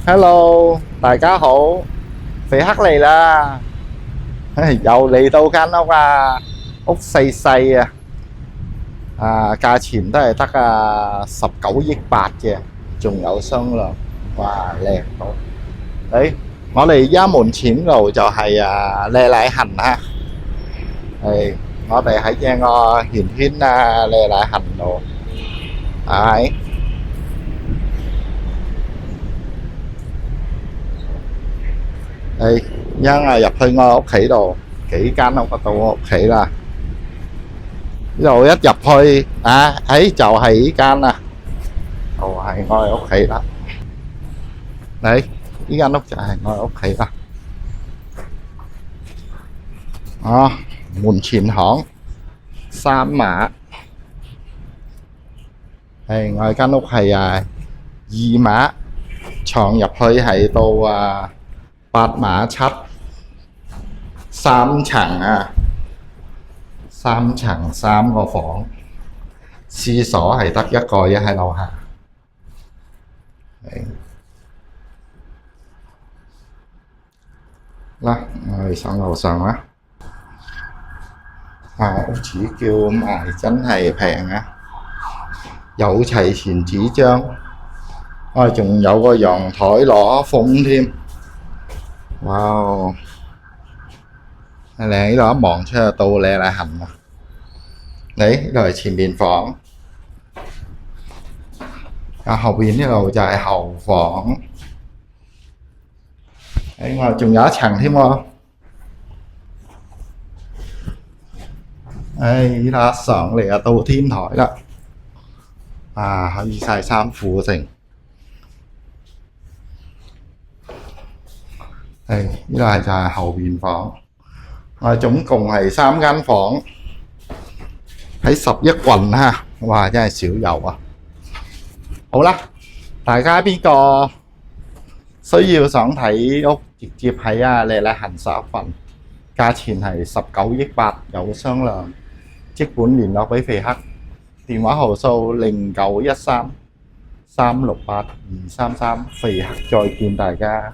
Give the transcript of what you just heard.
Hello，大家好，肥黑嚟啦，又嚟到間屋啊，屋細細啊，價錢都係得19億8嘅，仲有商量，哇，靚到！誒，我哋而家門前路就係Lê Lại Hành ha，係我哋喺正個圓圈Lê Lại Hành度，係。誒，而家入去我屋企度，幾間屋到我屋企啦。呢度一入去就係呢間啦，就係我哋屋企啦。嚟，呢間屋就係我哋屋企啦。門前巷3碼，係我哋間屋係2碼，床入去係到8碼7，3層3層3個房，廁所係得一個嘅喺樓下。嗱，我哋上樓上啦。屋主叫賣真係平啊，有齊全紙張，仲有個陽台攞風添。哇哦！你呢度一望出就到Lê Lại Hành啦。你呢度係前面房，後邊呢度就係後房。我哋仲有一層添喎。呢度上嚟就到天台啦。可以曬衫褲剩。呢度就係後邊房。我哋總共係3間房，喺11棍哈，哇！真係少有啊。好啦，大家邊個需要想睇屋，直接喺Lê Lại Hành11份，價錢係19億8，有商量，即管聯絡俾肥黑，電話號數0913 368 233，肥黑再見大家。